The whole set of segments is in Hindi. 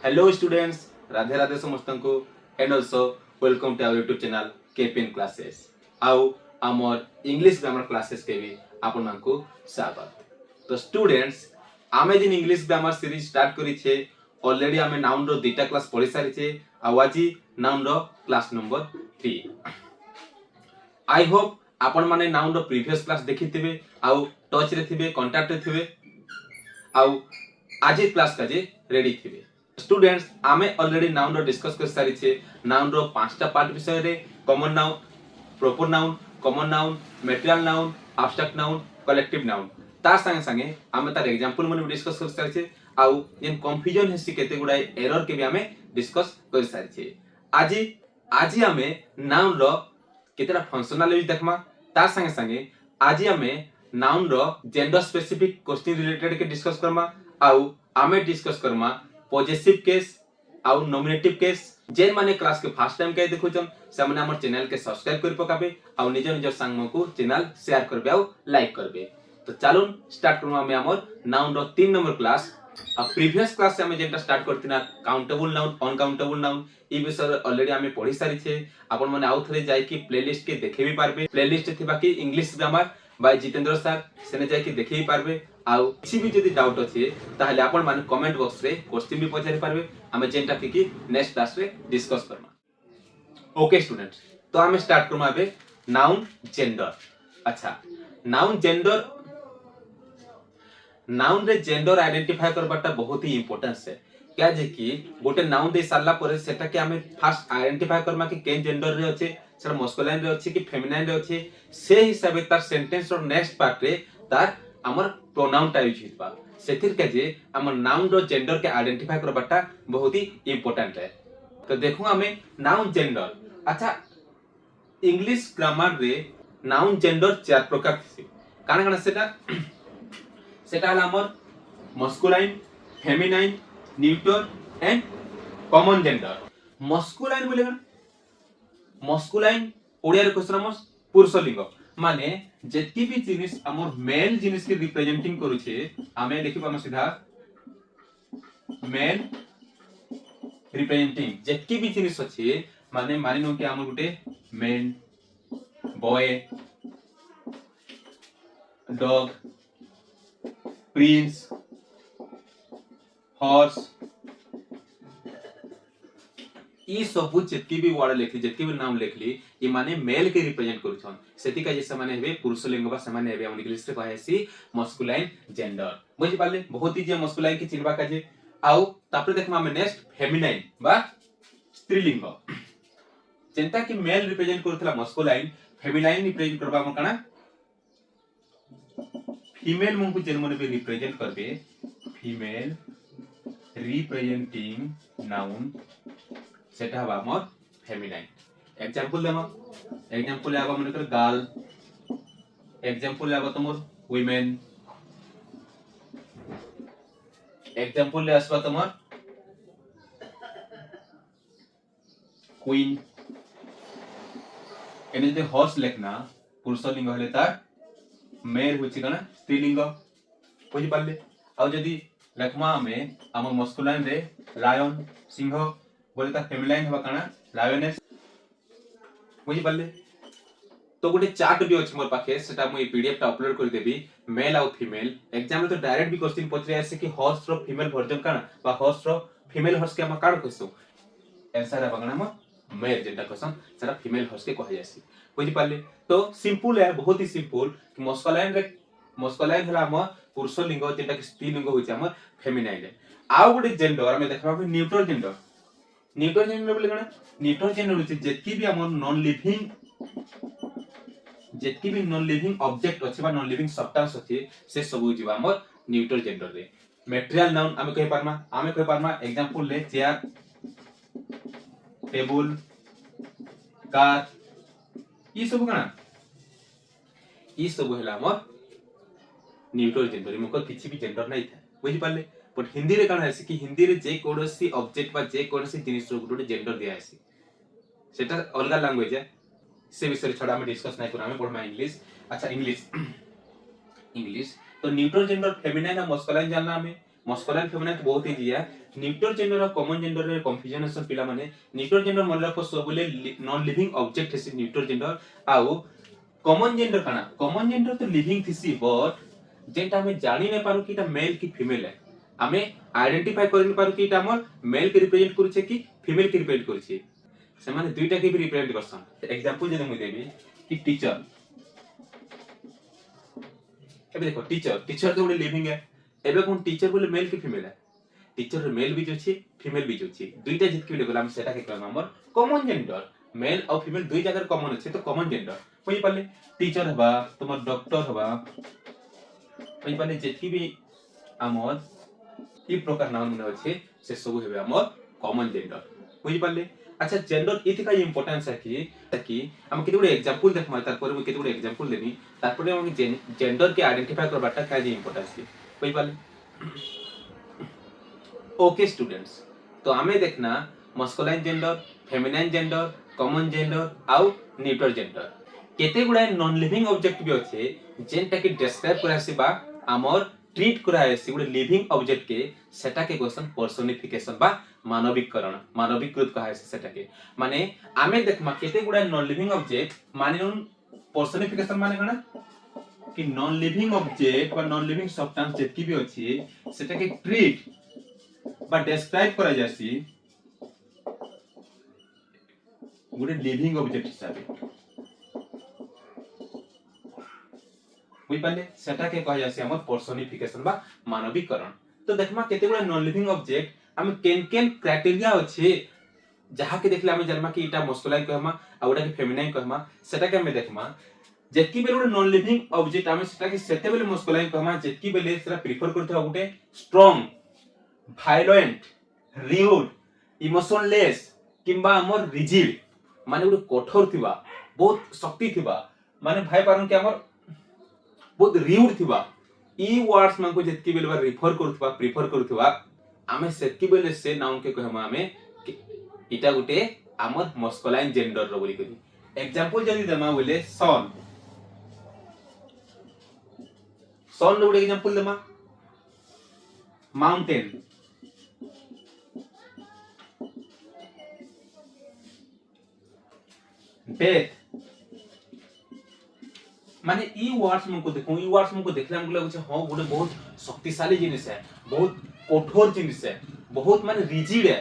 हेलो स्टूडेंट्स, राधे राधे समस्त को and also welcome to our YouTube channel KPN classes. आउ आमर इंग्लिश ग्रामर क्लासेस के भी आपन मान को स्वागत। तो स्टूडेंट्स, आमे जिन इंग्लिश ग्रामर सीरीज स्टार्ट करी छे ऑलरेडी आमे नाउन रो दुटा क्लास पढ़ी सारी छे। आ आज नाउन रो क्लास नंबर 3। आई होप आपन माने नाउन रो प्रीवियस क्लास देखिथिबे आउ टच रे थिबे, कांटेक्ट रे थिबे आउ आज क्लास का जे रेडी थिबे। स्टूडेंट्स, आमे ऑलरेडी नाउन रो डिस्कस कर सारी छे। नाउन रो पांचटा पार्ट विषय रे common noun, proper noun, common noun, material noun, abstract noun, collective noun तार संगे संगे आमे तार एग्जांपल मन डिस्कस कर सारी छे। आउ जेन कंफ्यूजन हेसी केते गुडाय एरर के भी आमे डिस्कस कर सारी छे। आज आमे नाउन रो केतेटा फंक्शनल यूज देखमा, तार संगे संगे आज आमे नाउन रो जेंडर स्पेसिफिक क्वेश्चन रिलेटेड के डिस्कस करमा। आउ आमे डिस्कस करमा पॉजिटिव केस आउ नॉमिनेटिव केस। जेन माने क्लास के फर्स्ट टाइम के देखुचन से माने हमर चैनल के सब्सक्राइब कर पकाबे आउ निज निज संग को चैनल शेयर करबे आउ लाइक करबे। तो चलून स्टार्ट करू आमे हमर नाउन रो 3 नंबर क्लास। आ प्रीवियस क्लास से हमें जेंटा स्टार्ट करतिना काउंटेबल नाउन, अनकाउंटेबल नाउन ई विषय ऑलरेडी हमें पढ़ी सारी छे। आपण माने आउ थरे जाय कि प्लेलिस्ट के देखे भी पारबे। प्लेलिस्ट थिबा कि English grammar bye Jitendra sir सेने जाय कि देखे भी पारबे। आउ किछि भी जदी डाउट अछि ताहले आपण माने कमेंट बॉक्स रे क्वेश्चन भी पचारि पारबे। हमें जेंटा कि नेक्स्ट क्लास रे डिस्कस करमा। ओके स्टूडेंट्स, तो हमें स्टार्ट करमा बे नाउन जेंडर। अच्छा, नाउन जेंडर, नाउन रे जेंडर आइडेंटिफाई करबाटा बहुत ही इंपोर्टेंस है। क्या जे कि गोटे नाउन दे सारला परे सेटा के हमें फास्ट आइडेंटिफाई करमा कि केन जेंडर रे अछि, सेटा मस्कुलाइन रे अछि कि फेमिनाइन रे अछि। से हिसाबे तार सेंटेंस रो नेक्स्ट पार्ट रे तार हमर प्रोनाउन टा यूज हितबा। सेथिर के जे हमर नाउन रो जेंडर के आइडेंटिफाई करबाटा बहुत ही इंपोर्टेंट है। तो देखु हमें नाउन जेंडर। अच्छा, इंग्लिश ग्रामर रे नाउन जेंडर चार प्रकार थि। काना काना सेटा हला हमर masculine, feminine, neuter and common gender. Masculine बोले मस्कुलाइन ओडिया रे क्वेश्चन हमर पुरुष लिंग माने जेति भी जिनिस हमर मेल जिनिस के रिप्रेजेंटिंग करू छे हमें देखिबा हम सीधा मेल रिप्रेजेंटिंग जेति भी जिनिस अछि। माने मानि नो कि हमर गुटे man, boy, dog, prince, horse, ई सब जेति भी वर्ड लिखली, जेति भी नाम लिखली, ई माने मेल के रिप्रेजेंट करू छन। सेति का जैसे माने हेबे पुरुष लिंग बा समान हेबे हम इंग्लिश रे कहैसी मस्कुलाइन जेंडर। बुझि पाले बहुत ही जे मस्कुलाइन के चिन्हबा का जे। आउ तापर देखमा हम नेक्स्ट फेमिनाइन बा स्त्रीलिंग। जेंता कि मेल रिप्रेजेंट करथला मस्कुलाइन, फेमिनाइन रिप्रेजेंट करबा हम काना फीमेल मन को जेन मन भी रिप्रेजेंट करबे फीमेल रिप्रेजेंटिंग नाउन सेटा हवा हमर फेमिनाइन। एग्जांपल देमा, एग्जांपल आबा मन कर गर्ल, एग्जांपल आबा तमर वुमेन, एग्जांपल ले आसबा तमर क्वीन। एने जे हॉर्स लेखना पुरुष लिंग हले तार मेल होछि कना स्त्रीलिंग। बुझि पाले। आ जदी लेखमा में हमर मस्कुलाइन रे लायन सिंह बोले ता फेमिनाइन हवा कना लायनेस। बुझि पाले। तो गोटे चार्ट भी अछि मोर पाखे, सेटा मु पीडीएफ टा अपलोड कर देबी मेल आउ फीमेल। एग्जाम में तो डायरेक्ट भी क्वेश्चन पचरे आसे कि हॉर्स रो फीमेल वर्जन काना बा हॉर्स रो फीमेल हॉर्स के हम काड कहसु। आंसर आ बगना म मेल जेटा क्वेश्चन सेटा फीमेल हॉर्स के कह जासी। बुझि पाले। तो सिंपल है, बहुत ही सिंपल कि मस्कुलाइन हला हम पुरुष लिंग जेटा कि स्त्री लिंग होइछ हम फेमिनाइन। आउ गोटे जेंडर हम देखबा न्यूट्रल जेंडर। न्यूट्रल जेंडर बोले कना न्यूट्रल जेंडर होइछ जेति भी हम नॉन लिविंग ऑब्जेक्ट अछि बा नॉन लिविंग सब्सटेंस अछि से सब हो जिबा हमर न्यूट्रल जेंडर रे। मटेरियल नाउन हम कहि पारमा एग्जांपल ले चेयर, टेबल, कार, ई सब कना ई सब हला हमर न्यूट्रल जेंडर। मको किछि भी जेंडर नै था। बुझि पाले। बट हिंदी रे कना है कि हिंदी रे जे कोनोसी ऑब्जेक्ट बा जे कोनोसी जिनिस रो गुटे जेंडर दिया है सेटा अलग लैंग्वेज है। से विषय छोड़ा हम डिस्कस नहीं करा, हमें पढ़ना इंग्लिश। अच्छा, इंग्लिश तो न्यूट्रल जेंडर फेमिनाइन और मस्कुलाइन जानना हमें। मस्कुलाइन फेमिनाइन तो बहुत इजी है न्यूट्रल जेंडर और कॉमन जेंडर रे कंफ्यूजन है पिला माने न्यूट्रल जेंडर मन रखो सब बोले नॉन लिविंग ऑब्जेक्ट है न्यूट्रल जेंडर आउ कॉमन जेंडर काना कॉमन जेंडर तो लिविंग थिसी बट जेंटा हमें जानि नै पारो कि एटा मेल की फीमेल है हमें आइडेंटिफाई कर नै पारो कि एटा हमर मेल के रिप्रेजेंट करू कि फीमेल के रिप्रेजेंट करू से माने दुईटा के भी रिप्रेजेंट करसन एग्जांपल जदि मु देबी कि टीचर एबे देखो टीचर तो लिविंग है एबे कोन टीचर बोले मेल की फीमेल है टीचर मेल भी जोछि फीमेल भी जोछि दुईटा जितके लेबल हम सेटा के कहम हमर कॉमन जेंडर मेल और फीमेल दुई जगह कॉमन अछि तो कॉमन जेंडर होई पाले टीचर हबा तुम डॉक्टर हबा होई पाले जेतकी भी हमर ई प्रकार नाम ने अछि से सब हेबे हमर कॉमन जेंडर होई पाले अच्छा जेंडर इतका इंपोर्टेंस है कि हम केते गुडे एग्जांपल देखमा तार पर केते गुडे एग्जांपल देनी तार पर हम जेंडर के आइडेंटिफाई करबाटा का जे इंपोर्टेंस है होई पाले ओके स्टूडेंट्स तो हमें देखना masculine gender feminine gender common gender आउ न्यूट्रल जेंडर केते गुडा नॉन लिविंग ऑब्जेक्ट भी अछि जेंटा के डिस्क्राइब करासी बा हमर ट्रीट करासी गुडे लिविंग ऑब्जेक्ट के सेटा के क्वेश्चन पर्सनिफिकेशन बा मानविकरण मानविकृत कहा है सेटा के माने हमें देखमा केते गुडा नॉन लिविंग ऑब्जेक्ट माने पर्सनिफिकेशन माने कना कि नॉन लिविंग ऑब्जेक्ट बा नॉन लिविंग सब्सटेंस जेतकी भी अछि सेटा के ट्रीट बा डिस्क्राइब करा जासी गुडे लिविंग ऑब्जेक्ट हिसाबे होई पाले सेटा के कहा जासी हमर पर्सनिफिकेशन बा मानविकरण तो देखमा केते गुडा नॉन लिविंग ऑब्जेक्ट हम केन क्राइटेरिया अछि जहा के देखले हम जन्मा कि इटा मस्कुलाइन कहमा आउडा के फेमिनाइन कहमा सेटा के हम देखमा जेतकी बेले नॉन लिविंग ऑब्जेक्ट हम सेटा के सेते बेले मस्कुलाइन कहमा जेतकी बेले सेटा प्रेफर करथवा गुटे स्ट्रांग भायोलेंट रिउड इमोशनलेस किंबा हमर रिजिड माने गुटे कठोर थिबा बहुत शक्ति थिबा माने भाई पारन के हमर बहुत रिउड थिबा ई वर्ड्स मान को जेतकी बेले रिफर करथवा प्रेफर करथवा हमें सेतकी बेले से नाम के कहमा हमें इटा गुटे हमर मस्कुलाइन जेंडर रो बोली करी एग्जांपल जदी देमा बोले सन सन रो गुटे एग्जांपल देमा माउंटेन डेथ माने ई वर्ड्स मन को देखो ई वर्ड्स मन को देखले हमको लागै छै हां गुटे बहुत शक्तिशाली जिनिस है बहुत कठोर जिनिस है बहुत माने रिजिड है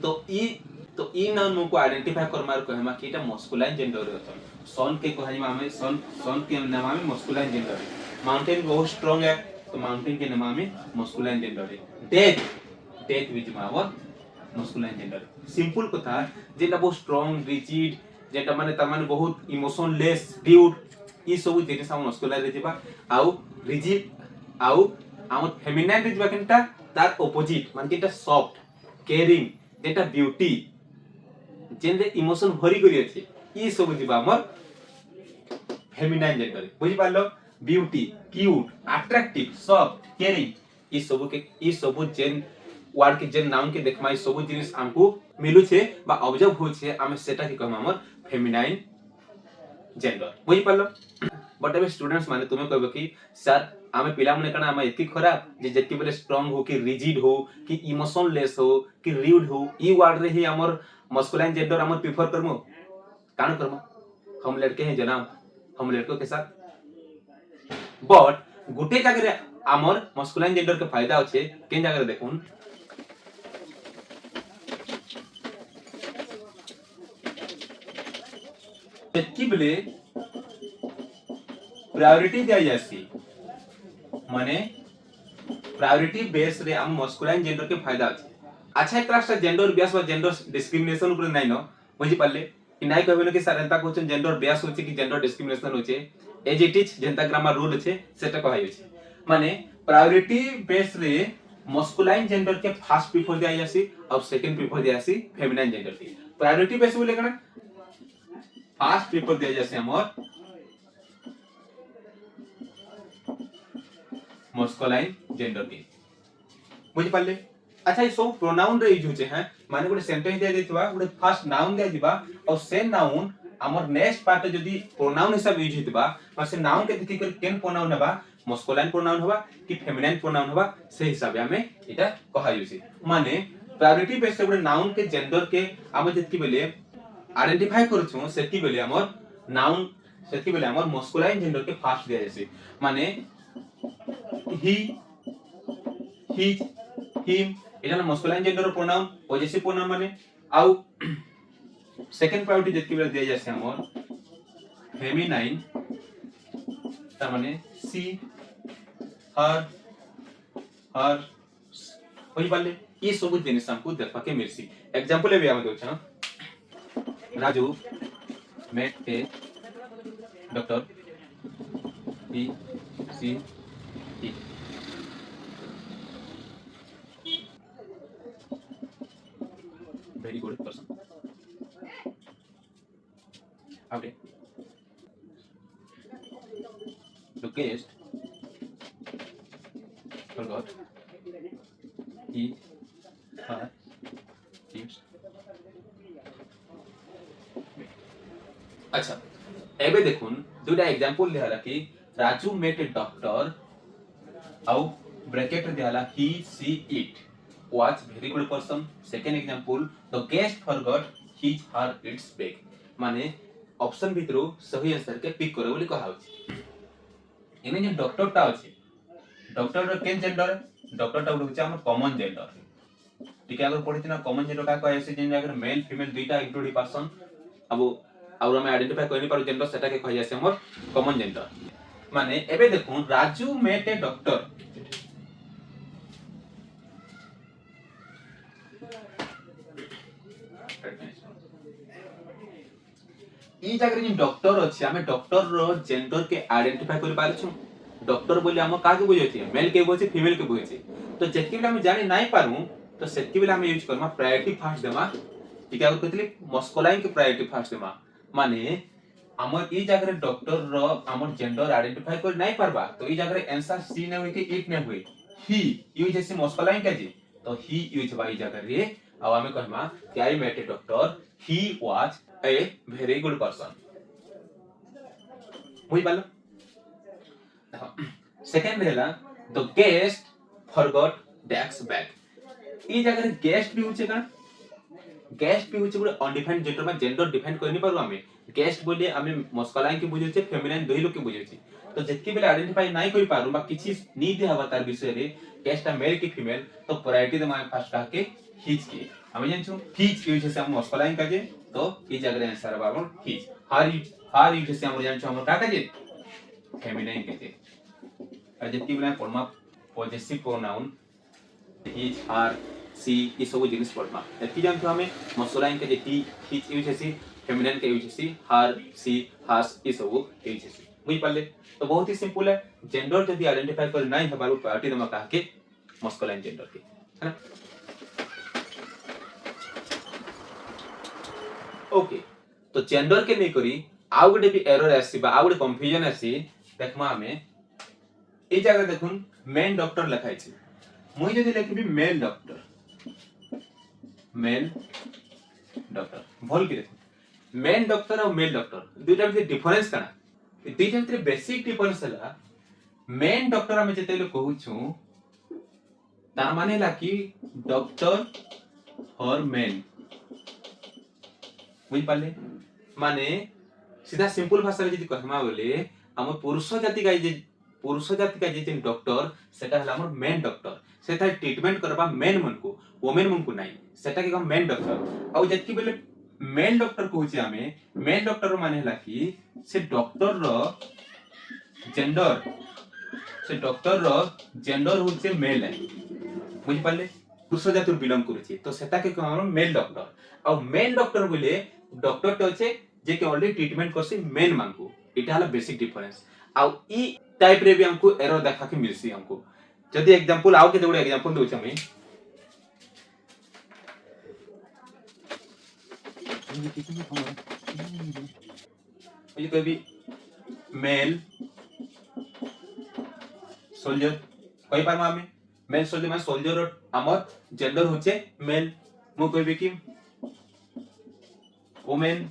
तो ई नाम को आइडेंटिफाई करमार कहमा कि एटा मस्कुलाइन जेंडर रे होतन सन के कहैमा हमें सन के नाम हमें मस्कुलाइन जेंडर है माउंटेन बहुत स्ट्रांग है तो माउंटेन के नाम हमें मस्कुलाइन जेंडर है डेथ विच मावर मस्कुलाइन जेंडर सिंपल कथा जेटा बहुत स्ट्रांग रिजिड जेटा माने त माने बहुत इमोशनलेस ड्यूड ई सब जिनिस हम मस्कुलाइन रे जेबा आउ रिजिड आउ हम फेमिनाइन रे जेबा केनटा तार ऑपोजिट माने केटा सॉफ्ट केयरिंग जेटा ब्यूटी जेंदे इमोशन भरी करी अछि ई सब जेबा हमर फेमिनाइन जेंडर बुझि पालो beauty cute attractive soft caring ई सब जेन वर्ड के जेन नाम के देखमाई सब जिनिस हमको मिलु छे बा ऑब्जर्व हो छे हम सेटा के कहम हमर फेमिनाइन जेंडर बुझि पालो बट अब स्टूडेंट्स माने तुम्हें कहबो कि सर आमे पिला मने कना आमे एति खराब जे जेति बेले स्ट्रांग हो कि रिजिड हो कि इमोशनलेस हो कि रिउड हो ई वर्ड रे ही हमर मस्कुलाइन जेंडर हमर प्रेफर करमु कान करमु हम लड़के हैं जनाब हम लड़कों के साथ बट गुटे जगह रे हमर मस्कुलाइन जेंडर के फायदा होछे केन जगह रे देखुन जेति बेले प्रायोरिटी दिया जासी माने प्रायोरिटी बेस रे हम मस्कुलाइन जेंडर के फायदा अछि अच्छा एक क्लास जेंडर बेस व जेंडर डिस्क्रिमिनेशन ऊपर नै न बुझि पाले कि नै कहबेलो कि सर एंता क्वेश्चन जेंडर बेस होछि कि जेंडर डिस्क्रिमिनेशन होछि एज इट इज जेंता ग्रामर रूल अछि सेटा कहै अछि माने प्रायोरिटी बेस रे मस्कुलाइन जेंडर के फर्स्ट प्रेफर दिया जासी और सेकंड प्रेफर दिया जासी फेमिनाइन जेंडर के प्रायोरिटी बेस बोले कना फर्स्ट प्रेफर दिया जासी हमर मस्कुलाइन जेंडर के बुझि पाले अच्छा ये सब प्रोनाउन रे यूज होचे हैं माने गोटे सेंटेंस दे देतबा गोटे फर्स्ट नाउन दे दिबा और सेम नाउन हमर नेक्स्ट पार्ट जदी प्रोनाउन हिसाब यूज हेतबा और से नाउन के देखि कर केन प्रोनाउन हेबा मस्कुलाइन प्रोनाउन होबा कि फेमिनाइन प्रोनाउन होबा से हिसाब हमें एटा कहा जाउसी माने प्रायोरिटी बेस से गुटे नाउन के जेंडर के हम जति बेले आइडेंटिफाई करूछु सेति बेले हमर नाउन सेति बेले हमर मस्कुलाइन जेंडर के फास्ट दिया जायसी माने ही हिज हिम एटा masculine gender pronoun positive pronoun माने आउ सेकंड प्रायोरिटी जति बेले दिया जायसी हमर फेमिनाइन ता माने सी हर हर होई पाले ये सब जिनिस हमको देखा के मिलसी एग्जांपल भी हम दोछा राजू मेट ए डॉक्टर ई सी ई very good person okay the guest forgot he her his अच्छा एबे देखुन दुटा एग्जांपल दिहला कि राजू मेट ए डॉक्टर आउ ब्रैकेट दिहला he she it was very good person second example the guest forgot his her its bag माने ऑप्शन भितरो सही आंसर के पिक करे बोली कहा होची एने जे डॉक्टर ता अछि डॉक्टर रो केन जेंडर डॉक्टर ता होची हमर कॉमन जेंडर ठीक है अगर पढित ना कॉमन जेंडर का कहै छै जेन अगर मेल फीमेल दुईटा इंक्लूड ही पर्सन अब और हम आइडेंटिफाई करनी पारो जेंडर सेटा के कहै छै हमर कॉमन जेंडर माने एबे देखु राजू मेट ए डॉक्टर ई जगह जे डॉक्टर अछि हमें डॉक्टर रो जेंडर के आइडेंटिफाई कर पारै छु डॉक्टर बोली हम का के बुझै छी मेल के बुझै फीमेल के बुझै छी तो जेति बेला हम जानि नाही पारू तो सेति बेला हम यूज करमा प्रायोरिटी फास्ट देमा ठीक है कहतली मस्कुलाइन के प्रायोरिटी फास्ट देमा माने हमर ई जगह डॉक्टर रो हमर जेंडर आइडेंटिफाई कर नाही पारबा तो ई जगह आंसर सी ने होई के इट ने होई ही यूज जैसे मस्कुलाइन के जी तो ही यूज बा ई जगह रे अब हमें कहमा कि I met a doctor he was a very good person होई पालो सेकंड रहला the guest forgot that's bag ई जगह गेस्ट भी होचे का गेस्ट भी होचे पूरा अनडिफाइंड जेंडर में जेंडर डिफाइन करनी पारो हमें गेस्ट बोले हमें मस्कुलाइन के बुझे छे फेमिनाइन दोही लोग के बुझे छे तो जेतकी बेले आइडेंटिफाई नाही करि पारू बा किछि नी दे हवा तार विषय रे गेस्ट आ मेल की फीमेल तो प्रायोरिटी दे माय फर्स्ट का के हिज के हमें जानछु हिज यूज से हम मस्कुलाइन का जे तो ई जगह आंसर बा हमर हिज हर यूज से हम जानछु हमर का का जे फेमिनाइन के जे आ जेतकी बेले परमा पॉजिटिव प्रोनाउन हिज हर सी ये सब जिनिस परमा एतकी जानछु हमें मस्कुलाइन के जे हिज यूज से फेमिनाइन के यूज से हर सी हर्स ये सब यूज से बुझ पाले तो बहुत ही सिंपल है जेंडर जदी आइडेंटिफाई कर नाही हबारो प्रायोरिटी दमा का के मस्कुलाइन जेंडर के है ना ओके तो जेंडर के नहीं करी आउ गोटे भी एरर आसी बा आउ गोटे कंफ्यूजन आसी देखमा हमें ए जगह देखुन मेन डॉक्टर लिखाइ छै मुई जदी लिखबी मेल डॉक्टर भल के देखो मेन डॉक्टर और मेल डॉक्टर दुइटा में डिफरेंस काना दुइटा में बेसिक डिफरेंस हला मेन डॉक्टर हमें जते लोग कहू छु तार माने ला कि डॉक्टर और मेन बुझ पाले माने सीधा सिंपल भाषा में जदी कहमा बोले हम पुरुष जाति का जे डॉक्टर सेटा हला हमर मेन डॉक्टर सेटा ट्रीटमेंट करबा मेन मन को वुमेन मन को नाही सेटा के हम मेन डॉक्टर आ जति बेले मेल डॉक्टर कहू छी हमें मेल डॉक्टर माने हला कि से डॉक्टर जेंडर होचे मेल है बुझ पाले पुरुष जाति बिलोंग करू छी तो सेटा के हम मेल डॉक्टर आ मेन डॉक्टर बोले डॉक्टर तो छे जे के ऑलरेडी ट्रीटमेंट करसी मेन मानकू इटा हला बेसिक डिफरेंस आ ई टाइप रे भी हमको एरर देखा के मिलसी हमको जदी एग्जांपल आउ के जोड़े एग्जांपल दउ छमे ये कभी मेल सोल्जर कोई पार में मेल सोल्जर में सोल्जर हमर जेंडर होचे मेल मु कहबी कि वुमेन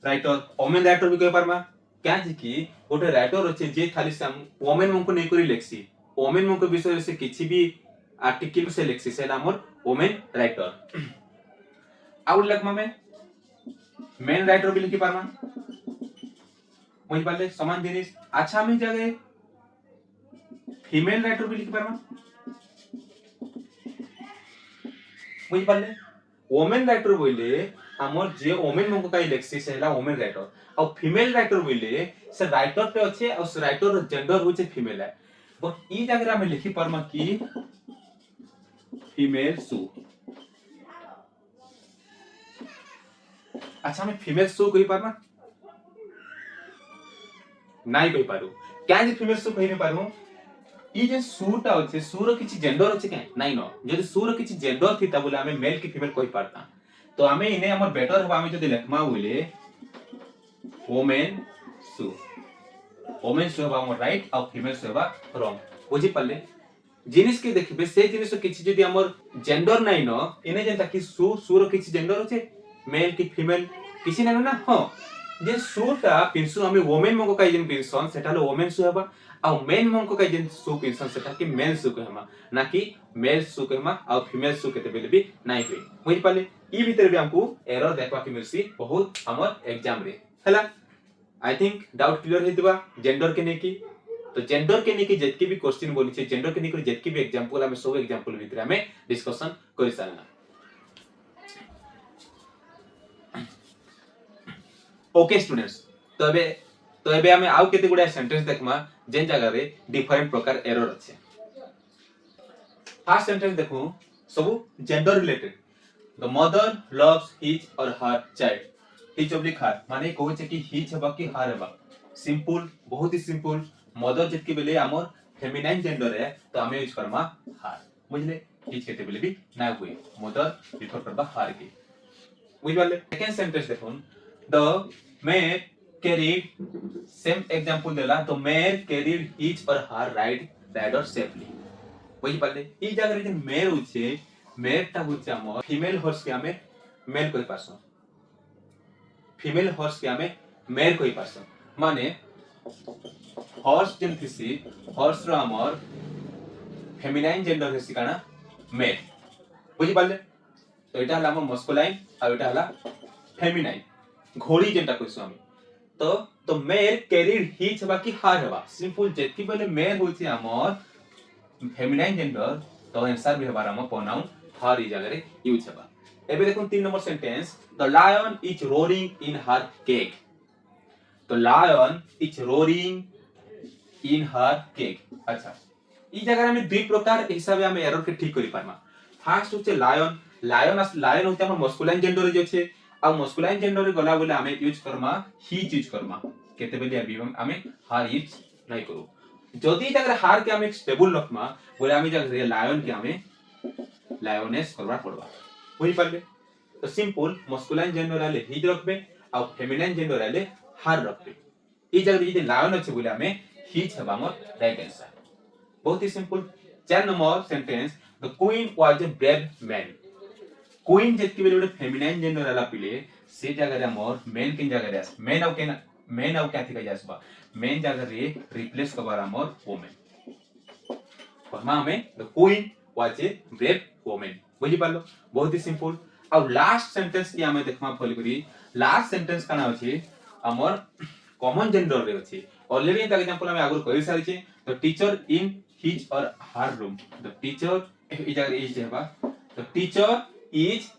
राइटर वुमेन राइटर भी कोई पार में क्या जे कि गोटे राइटर अच्छे जे खाली से वोमेन मन को नहीं करी लेक्सी वोमेन मन को विषय से किछि भी आर्टिकल से लेक्सी से हमर वोमेन राइटर आउट लगमा में मेन राइटर भी लिखि पारमा बुझि पाले समान जिनिस अच्छा में जगह फीमेल राइटर भी लिखि पारमा बुझि पाले वोमेन राइटर बोले हमर जे वोमेन मन को काई लेक्सी से हला वोमेन राइटर और फीमेल राइटर बोले से राइटर पे अच्छे और से राइटर रो जेंडर होचे फीमेल है बट ई जगह में लिखि पारमा कि फीमेल सु अच्छा मैं फीमेल सु कहि पारमा नाइ कहि पारु क्या जे फीमेल सु कहि नै पारु ई जे सुटा अछि सुर किछि जेंडर अछि के नाइ न जदि सुर किछि जेंडर थिता बोले हमें मेल की फीमेल कहि पारता तो हमें इने हमर बेटर हबा हमें जदि लेखमा बोले वोमेन सु हबा हमर राइट और फीमेल सु हबा रॉन्ग बुझि पाले जिनिस के देखबे से जिनिस किछि जदि हमर जेंडर नाइ न इने जेंता कि सुर किछि जेंडर अछि मेल की फीमेल किछि नाइ ना हां जे सुटा पिंसु हमें वोमेन मको काई जेन पिंसन सेटा लो वोमेन सु हबा आ मेन मको काई जेन सु पिंसन सेटा कि मेल सु कहमा ना कि मेल सु कहमा आ फीमेल सु केते बेले भी नाइ होई बुझि पाले ई भीतर भी हमको एरर देखबा के मिलसी बहुत हमर एग्जाम रे हला आई थिंक डाउट क्लियर हेतबा जेंडर के नेकी तो जेंडर के नेकी जेतकी भी क्वेश्चन बोली छे जेंडर के नेकी जेतकी भी एग्जांपल हमें सब एग्जांपल भीतर हमें डिस्कशन करि सारना ओके स्टूडेंट्स तो एबे हमें आउ केते गुडा सेंटेंस देखमा जेन जगह रे डिफरेंट प्रकार एरर अछि फर्स्ट सेंटेंस देखू सब gender related the mother loves his or her child his oblique हर माने कहै छै कि हिज हबा कि हर हबा सिंपल बहुत ही सिंपल मदर जेतकी बेले हमर फेमिनाइन जेंडर है तो हमें यूज करमा हर बुझले हिज केते बेले भी ना हुए मदर रिफर करबा हर के बुझले सेकंड सेंटेंस देखून the mayor carried same example देला तो mayor carried his or her rider safely बुझि पाले ई जगह रे जे मेयर होचे मेयर ता होचे हमर फीमेल हॉर्स के हमें मेल कहि पासो फीमेल हॉर्स के हमें मेयर कहि पासो माने हॉर्स जेन थिसी हॉर्स रो हमर फेमिनाइन जेंडर हेसी काना मेल बुझि पाले तो एटा हला हमर मस्कुलाइन आ एटा हला फेमिनाइन घोड़ी जेंटा कहिसो हम तो मेयर कैरिड हिज हबा कि हर हबा सिंपल जेतकी बेले मेयर होची हमर फेमिनाइन जेंडर तो आंसर भी हमारा हम प्रोनाउन हर ई जगह रे यूज हबा एबे देखो 3 number sentence the lion is roaring in her cage तो lion is roaring in her cage अच्छा ई जगह में दुई प्रकार हिसाब हमें एरर के ठीक करि पारमा फर्स्ट होचे लायन होते हमर मस्कुलाइन जेंडर जे छे आ मस्कुलाइन जेंडर रे गला बोले हमें use Karma his use Karma केते बेले अभी हमें हर यूज नहीं करू जदि जगह हार के हमें स्टेबल रखमा बोले हमें जगह लायन के हमें लायनेस करबा पड़बा बुझि पाले तो सिंपल मस्कुलाइन जेंडर आले हिज रखबे और फेमिनाइन जेंडर आले हर रखबे ई जगह यदि लायन अछि बोले हमें हिज हबा हमर राइट आंसर बहुत ही simple 4 number sentence the queen was a brave man queen जेतकी बेले फेमिनाइन जेंडर आला पिले से जगह रे हमर मेन किन जगह रे मेन आउ क्या थिका जासबा मेन जगह रे रिप्लेस करबा हमर वुमेन परमा हमें the queen was a brave women बुझि पालो बहुत ही सिंपल और लास्ट सेंटेंस की हमें देखमा फॉलो करी लास्ट सेंटेंस काना अछि हमर कॉमन जेंडर रे अछि ऑलरेडी द एग्जांपल हमें आगुर करि सारि छी the teacher in his or her room the teacher ई जगह इज हेबा the teacher is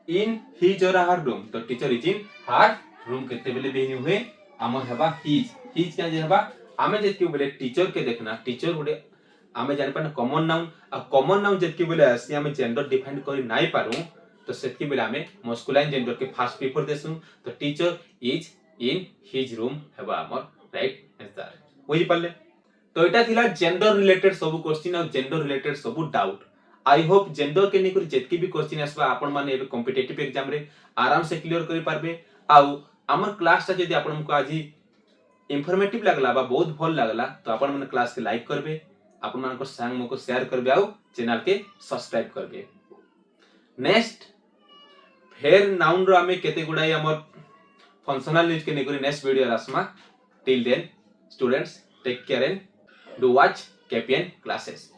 in his or her room the teacher is in her room केते बेले बेनी हुए हमर हेबा हिज क्या जे हेबा हमें जेतकी बेले टीचर के देखना टीचर गुडे हमें जानि पाना कॉमन नाउन जेतकी बेले आसी हमें जेंडर डिफाइन करि नाइ पारू तो सेतकी बेले हमें मस्कुलाइन जेंडर के फर्स्ट प्रेफर देसु तो teacher is in his room हेबा हमर राइट आंसर बुझि पाले तो एटा थिला जेंडर रिलेटेड सब क्वेश्चन और जेंडर रिलेटेड सब डाउट आई होप जेंडर के निकुर जेतकी भी क्वेश्चन आसबा आपन माने एबे कॉम्पिटिटिव एग्जाम रे आराम से क्लियर करि पारबे आउ हमर क्लास ता जदि आपन को आज इंफॉर्मेटिव लागला बा बहुत भल लागला तो आपन माने क्लास के लाइक करबे आपन मान को संग मको शेयर करबे आउ चैनल के सब्सक्राइब करबे नेक्स्ट फेर नाउन रो हमें केते गुडाई हमर फंक्शनल न्यूज के नेकुरी नेक्स्ट वीडियो रासमा till then students take care and do watch KPN classes.